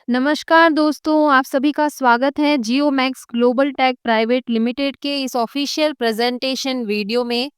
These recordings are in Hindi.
नमस्कार दोस्तों, आप सभी का स्वागत है Jio Max Global Tech Private Limited के इस ऑफिशियल प्रेजेंटेशन वीडियो में।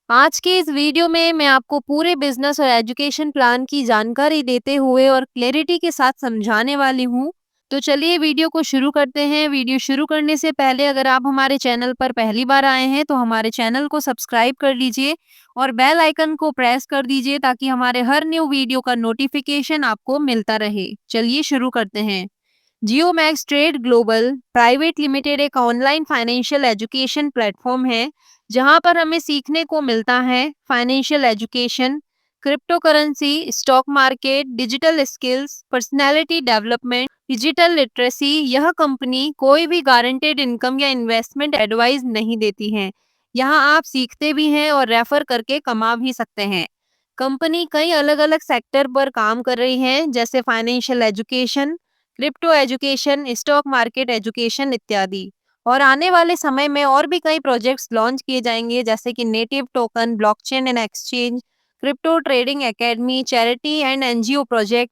आज के इस वीडियो में मैं आपको पूरे बिजनेस और एजुकेशन प्लान की जानकारी देते हुए और क्लैरिटी के साथ समझाने वाली हूँ। तो चलिए वीडियो को शुरू करते हैं। वीडियो शुरू करने से पहले अगर आप हमारे चैनल पर पहली बार आए हैं तो हमारे चैनल को सब्सक्राइब कर लीजिए और बेल आइकन को प्रेस कर दीजिए ताकि हमारे हर न्यू वीडियो का नोटिफिकेशन आपको मिलता रहे। चलिए शुरू करते हैं। Jio Max Trade Global Private Limited एक ऑनलाइन फाइनेंशियल एजुकेशन प्लेटफॉर्म है जहां पर हमें सीखने को मिलता है financial education, crypto currency, stock market, digital skills, personality development, digital literacy. यह कंपनी कोई भी गारंटेड इनकम या इन्वेस्टमेंट एडवाइस नहीं देती है। यहाँ आप सीखते भी हैं और रेफर करके कमा भी सकते हैं। कंपनी कई अलग अलग सेक्टर पर काम कर रही है जैसे financial education, crypto education, stock market education इत्यादि। और आने वाले समय में और भी कई प्रोजेक्ट्स लॉन्च किए जाएंगे जैसे कि native token, blockchain and exchange, crypto trading academy, charity and NGO project,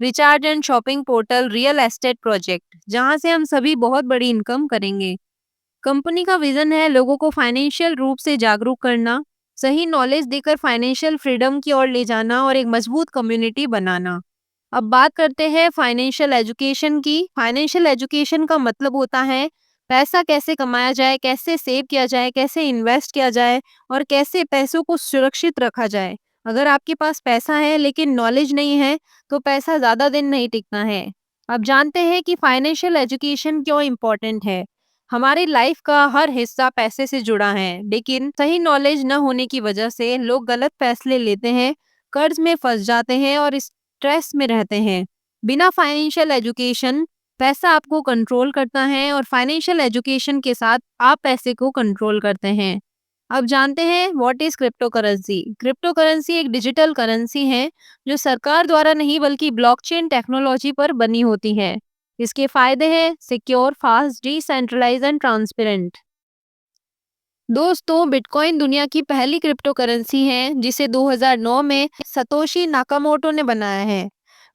recharge and shopping portal, real estate project, जहां से हम सभी बहुत बड़ी इनकम करेंगे। कंपनी का विजन है लोगों को फाइनेंशियल रूप से जागरूक करना, सही नॉलेज देकर फाइनेंशियल फ्रीडम की ओर ले जाना और एक मजबूत कम्युनिटी बनाना। अब बात करते हैं फाइनेंशियल एजुकेशन की। फाइनेंशियल एजुकेशन का मतलब होता है पैसा कैसे कमाया जाए, कैसे सेव किया जाए, कैसे इन्वेस्ट किया जाए और कैसे पैसों को सुरक्षित रखा जाए। अगर आपके पास पैसा है लेकिन नॉलेज नहीं है तो पैसा ज़्यादा दिन नहीं टिकता है। अब जानते हैं कि फाइनेंशियल एजुकेशन क्यों इम्पोर्टेंट है। हमारी लाइफ का हर हिस्सा पैसे से जुड़ा है, लेकिन सही नॉलेज न होने की वजह से लोग गलत फैसले लेते हैं, कर्ज में फंस जाते हैं और स्ट्रेस में रहते हैं। बिना फाइनेंशियल एजुकेशन पैसा आपको कंट्रोल करता है और फाइनेंशियल एजुकेशन के साथ आप पैसे को कंट्रोल करते हैं। अब जानते हैं what is crypto currency. Crypto currency एक डिजिटल करेंसी है जो सरकार द्वारा नहीं बल्कि ब्लॉकचेन टेक्नोलॉजी पर बनी होती है। इसके फायदे हैं secure, fast, decentralise and transparent. दोस्तों, बिटकॉइन दुनिया की पहली क्रिप्टो करेंसी है जिसे 2009 में सतोशी नाकामोटो ने बनाया है।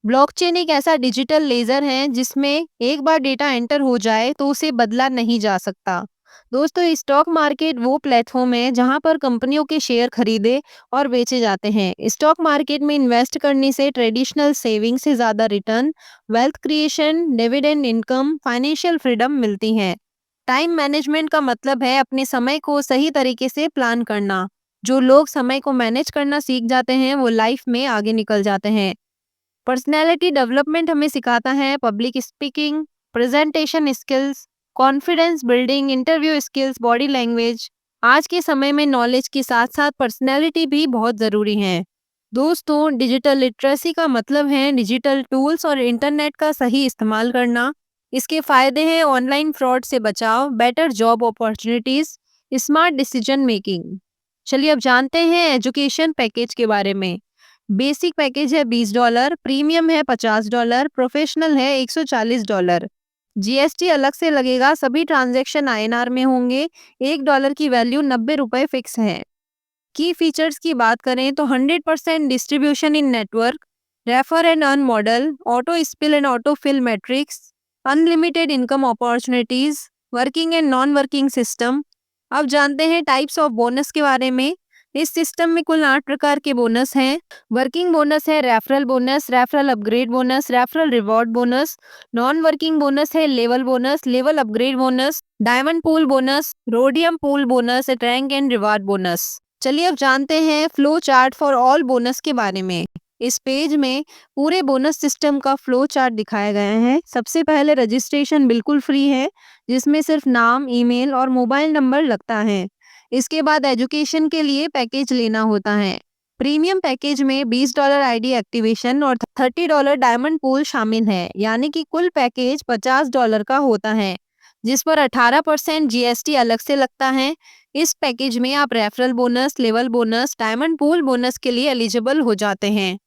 ब्लॉकचेन एक ऐसा डिजिटल लेजर है जिसमें एक बार डेटा एंटर हो जाए तो उसे बदला नहीं जा सकता। दोस्तों, स्टॉक मार्केट वो प्लेटफॉर्म है जहां पर कंपनियों के शेयर खरीदे और बेचे जाते हैं। स्टॉक मार्केट में इन्वेस्ट करने से ट्रेडिशनल सेविंग से ज्यादा return, wealth creation, dividend income, financial freedom मिलती है। टाइम मैनेजमेंट का मतलब है अपने समय को सही तरीके से प्लान करना। जो लोग समय को मैनेज करना सीख जाते हैं वो लाइफ में आगे निकल जाते हैं। पर्सनैलिटी डेवलपमेंट हमें सिखाता है public speaking, presentation skills, confidence building, interview skills, body language. आज के समय में नॉलेज के साथ साथ पर्सनैलिटी भी बहुत ज़रूरी है। दोस्तों, डिजिटल लिटरेसी का मतलब है डिजिटल टूल्स और इंटरनेट का सही इस्तेमाल करना। इसके फायदे हैं ऑनलाइन फ्रॉड से बचाव, better job opportunities, smart decision making. चलिए अब जानते हैं एजुकेशन पैकेज के बारे में। बेसिक पैकेज है $20, प्रीमियम है $50, प्रोफेशनल है $140। जीएसटी अलग से लगेगा, सभी ट्रांजैक्शन आईएनआर में होंगे। $1 की वैल्यू ₹90 फिक्स है। की फीचर्स की बात करें तो 100% distribution in network, refer and earn model, auto spill and auto fill matrix, unlimited income opportunities, working and non working system. अब जानते हैं टाइप्स ऑफ बोनस के बारे में। इस सिस्टम में कुल 8 प्रकार के बोनस हैं। वर्किंग बोनस है referral bonus, referral upgrade bonus, referral reward bonus. Non working bonus है level bonus, level upgrade bonus, diamond pool bonus, rhodium pool bonus, rank and reward bonus. चलिए अब जानते हैं flow chart for all bonus के बारे में। इस पेज में पूरे बोनस सिस्टम का फ्लो चार्ट दिखाया गया है। सबसे पहले रजिस्ट्रेशन बिल्कुल फ्री है जिसमें सिर्फ नाम, ईमेल और मोबाइल नंबर लगता है। इसके बाद एजुकेशन के लिए पैकेज लेना होता है। प्रीमियम पैकेज में $20 आईडी एक्टिवेशन और $30 डायमंड पूल शामिल है, यानी कि कुल पैकेज $50 का होता है जिस पर 18% जीएसटी अलग से लगता है। इस पैकेज में आप referral bonus, level bonus, diamond pool bonus के लिए एलिजिबल हो जाते हैं।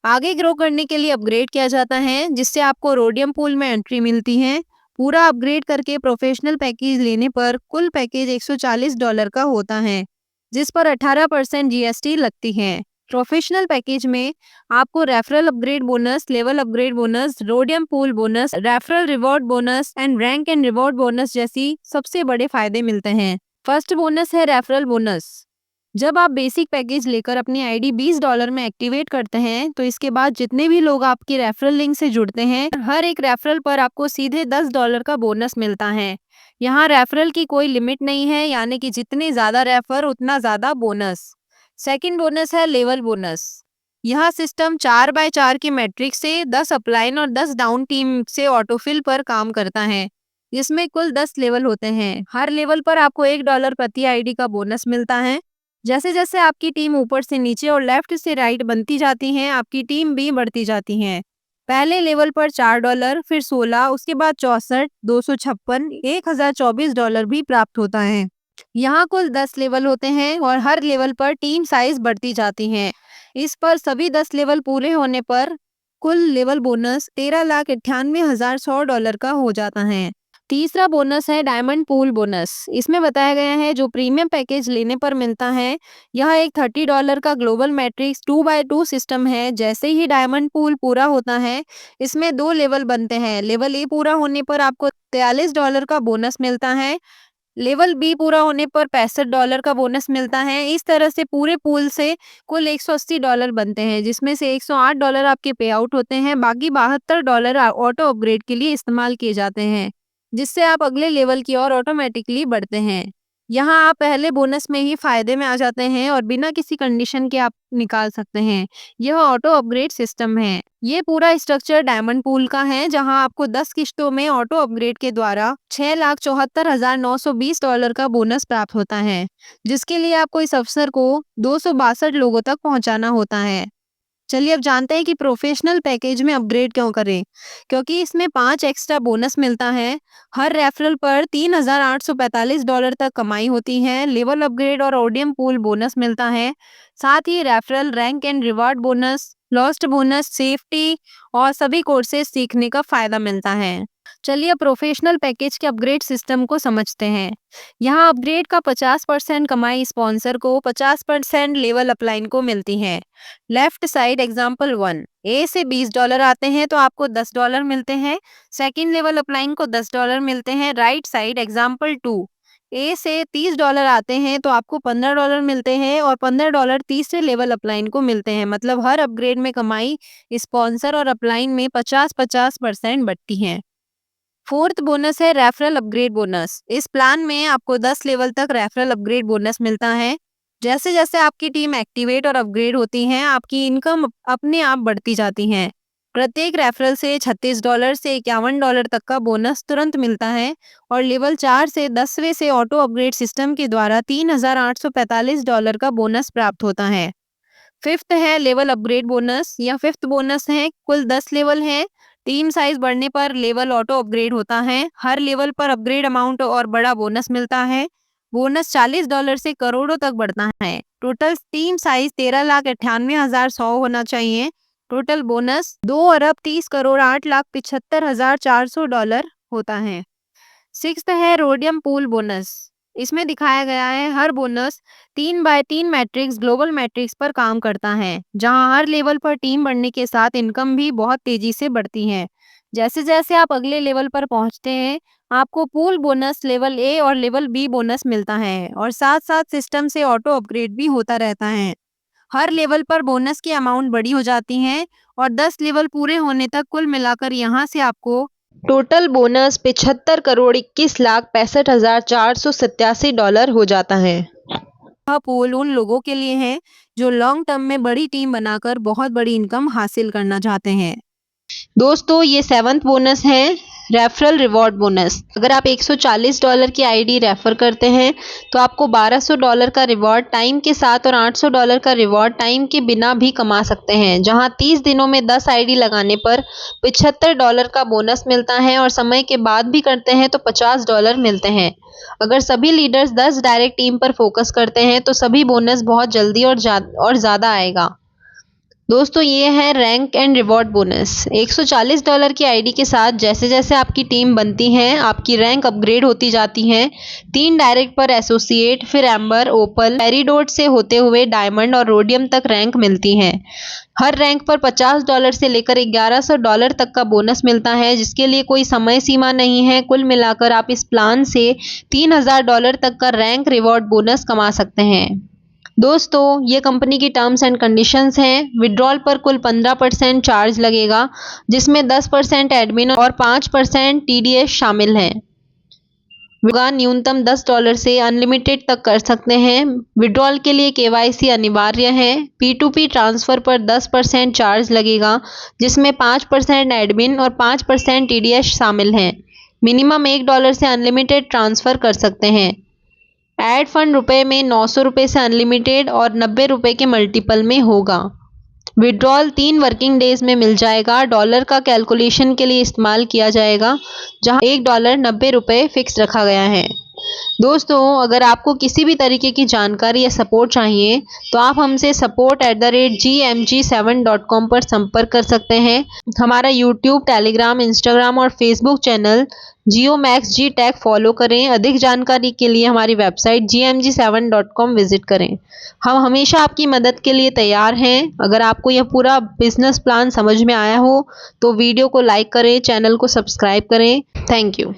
आगे ग्रो करने के लिए अपग्रेड किया जाता है जिससे आपको रोडियम पूल में एंट्री मिलती है। पूरा अपग्रेड करके प्रोफेशनल पैकेज लेने पर कुल पैकेज $140 का होता है जिस पर 18% जीएसटी लगती है। प्रोफेशनल पैकेज में आपको referral upgrade bonus, level upgrade bonus, rhodium pool bonus, referral reward bonus and rank and reward bonus जैसी सबसे बड़े फायदे मिलते हैं। फर्स्ट बोनस है रेफरल बोनस। जब आप बेसिक पैकेज लेकर अपनी आईडी $20 में एक्टिवेट करते हैं तो इसके बाद जितने भी लोग आपकी रेफरल लिंक से जुड़ते हैं, हर एक रेफरल पर आपको सीधे $10 का बोनस मिलता है। यहाँ रेफरल की कोई लिमिट नहीं है, यानी कि जितने ज्यादा रेफर उतना ज्यादा बोनस। सेकंड बोनस है लेवल बोनस। यह सिस्टम 4x4 की मैट्रिक्स से 10 अपलाइन और 10 डाउन टीम से ऑटोफिल पर काम करता है, जिसमें कुल 10 लेवल होते हैं। हर लेवल पर आपको $1 प्रति आईडी का बोनस मिलता है। जैसे जैसे आपकी टीम ऊपर से नीचे और लेफ्ट से राइट बनती जाती है, आपकी टीम भी बढ़ती जाती है। पहले लेवल पर $4, फिर 16, उसके बाद 64, 256, $1024 भी प्राप्त होता है। यहाँ कुल 10 लेवल होते हैं और हर लेवल पर टीम साइज बढ़ती जाती है। इस पर सभी 10 लेवल पूरे होने पर कुल लेवल बोनस $13,98,100 का हो जाता है। तीसरा बोनस है डायमंड पूल बोनस। इसमें बताया गया है जो प्रीमियम पैकेज लेने पर मिलता है। यह एक $30 का ग्लोबल मैट्रिक्स 2x2 सिस्टम है। जैसे ही डायमंड पूल पूरा होता है, इसमें 2 लेवल बनते हैं। लेवल ए पूरा होने पर आपको $43 का बोनस मिलता है। लेवल बी पूरा होने पर $65 का बोनस मिलता है। इस तरह से पूरे पूल से कुल $180 बनते हैं, जिसमें से $108 आपके पे आउट होते हैं। बाकी $72 ऑटो अपग्रेड के लिए इस्तेमाल किए जाते हैं, जिससे आप अगले लेवल की ओर ऑटोमेटिकली बढ़ते हैं। यहाँ आप पहले बोनस में ही फायदे में आ जाते हैं और बिना किसी कंडीशन के आप निकाल सकते हैं। यह ऑटो अपग्रेड सिस्टम है। ये पूरा स्ट्रक्चर डायमंड पूल का है, जहां आपको 10 किश्तों में ऑटो अपग्रेड के द्वारा $6,74,920 का बोनस प्राप्त होता है, जिसके लिए आपको इस अवसर को 262 लोगों तक पहुंचाना होता है। चलिए अब जानते हैं कि प्रोफेशनल पैकेज में अपग्रेड क्यों करें। क्योंकि इसमें 5 एक्स्ट्रा बोनस मिलता है। हर रेफरल पर $3,845 तक कमाई होती है। लेवल अपग्रेड और ओडियम पूल बोनस मिलता है। साथ ही referral, rank and reward bonus, lost bonus, safety और सभी कोर्सेज सीखने का फायदा मिलता है। चलिए अब प्रोफेशनल पैकेज के अपग्रेड सिस्टम को समझते हैं। यहाँ अपग्रेड का 50% कमाई स्पॉन्सर को, 50% लेवल अपलाइन को मिलती है। लेफ्ट साइड एग्जाम्पल 1, ए से $20 आते हैं तो आपको $10 मिलते हैं। सेकंड लेवल अपलाइन को $10 मिलते हैं। राइट साइड एग्जाम्पल 2, ए से $30 आते हैं तो आपको $15 मिलते हैं और $15 तीसरे लेवल अपलाइन को मिलते हैं। मतलब हर अपग्रेड में कमाई स्पॉन्सर और अपलाइन में 50-50% बढ़ती है। फोर्थ बोनस है रेफरल अपग्रेड बोनस। इस प्लान में आपको 10 लेवल तक रेफरल अपग्रेड बोनस मिलता है। जैसे जैसे आपकी टीम एक्टिवेट और अपग्रेड होती है, आपकी इनकम अपने आप बढ़ती जाती है। प्रत्येक रेफरल से $36 से $51 तक का बोनस तुरंत मिलता है और लेवल 4 से 10वें से ऑटो अपग्रेड सिस्टम के द्वारा $3,845 का बोनस प्राप्त होता है। फिफ्थ है लेवल अपग्रेड बोनस या फिफ्थ बोनस है। कुल 10 लेवल है। टीम साइज बढ़ने पर लेवल ऑटो अपग्रेड होता है। हर लेवल पर अपग्रेड अमाउंट और बड़ा बोनस मिलता है। बोनस $40 से करोड़ों तक बढ़ता है। टोटल टीम साइज 13,98,100 होना चाहिए। टोटल बोनस $2,30,08,75,400 होता है। सिक्स्थ है रोडियम पूल बोनस। इसमें दिखाया गया है हर bonus 3x3 matrix global matrix पर काम करता है, जहां हर लेवल पर टीम बढ़ने के साथ इनकम भी बहुत तेजी से बढ़ती है। जैसे जैसे आप अगले लेवल पर पहुंचते हैं, आपको पूल बोनस लेवल ए और लेवल बी बोनस मिलता है और साथ साथ सिस्टम से ऑटो अपग्रेड भी होता रहता है। हर लेवल पर बोनस की अमाउंट बड़ी हो जाती है और 10 लेवल पूरे होने तक कुल मिलाकर यहाँ से आपको टोटल बोनस $75,61,65,487 हो जाता है। यह पूल उन लोगों के लिए है जो लॉन्ग टर्म में बड़ी टीम बनाकर बहुत बड़ी इनकम हासिल करना चाहते हैं। दोस्तों ये 7th बोनस है रेफरल रिवॉर्ड बोनस। अगर आप $140 की आईडी रेफर करते हैं तो आपको $1,200 का रिवॉर्ड टाइम के साथ और $800 का रिवॉर्ड टाइम के बिना भी कमा सकते हैं, जहां 30 दिनों में 10 आईडी लगाने पर $75 का बोनस मिलता है और समय के बाद भी करते हैं तो $50 मिलते हैं। अगर सभी लीडर्स 10 डायरेक्ट टीम पर फोकस करते हैं तो सभी बोनस बहुत जल्दी और ज़्यादा आएगा। दोस्तों ये है रैंक एंड रिवॉर्ड बोनस। $140 की आईडी के साथ जैसे जैसे आपकी टीम बनती है, आपकी रैंक अपग्रेड होती जाती है। 3 डायरेक्ट पर एसोसिएट, फिर एम्बर, ओपल, पेरिडोट से होते हुए डायमंड और रोडियम तक रैंक मिलती है। हर रैंक पर $50 से लेकर $1100 तक का बोनस मिलता है, जिसके लिए कोई समय सीमा नहीं है। कुल मिलाकर आप इस प्लान से $3000 तक का रैंक रिवॉर्ड बोनस कमा सकते हैं। दोस्तों ये कंपनी की टर्म्स एंड कंडीशंस हैं। विड्रॉल पर कुल 15% चार्ज लगेगा, जिसमें 10% एडमिन और 5% टीडीएस शामिल हैं। होगा न्यूनतम $10 से अनलिमिटेड तक कर सकते हैं। विड्रॉल के लिए केवाईसी अनिवार्य है। P2P ट्रांसफर पर 10% चार्ज लगेगा, जिसमें 5% एडमिन और 5% टीडीएस शामिल हैं। मिनिमम $1 से अनलिमिटेड ट्रांसफर कर सकते हैं। ऐड फंड रुपए में ₹900 से अनलिमिटेड और ₹90 के मल्टीपल में होगा। विड्रॉल 3 वर्किंग डेज में मिल जाएगा। डॉलर का कैलकुलेशन के लिए इस्तेमाल किया जाएगा, जहां $1 ₹90 फिक्स रखा गया है। दोस्तों अगर आपको किसी भी तरीके की जानकारी या सपोर्ट चाहिए तो आप हमसे support@gmg7.com पर संपर्क कर सकते हैं। हमारा यूट्यूब, टेलीग्राम, इंस्टाग्राम और फेसबुक चैनल जियो मैक्स जी टेक फॉलो करें। अधिक जानकारी के लिए हमारी वेबसाइट gmg7.com विजिट करें। हम हमेशा आपकी मदद के लिए तैयार हैं। अगर आपको यह पूरा बिजनेस प्लान समझ में आया हो तो वीडियो को लाइक करें, चैनल को सब्सक्राइब करें। Thank you.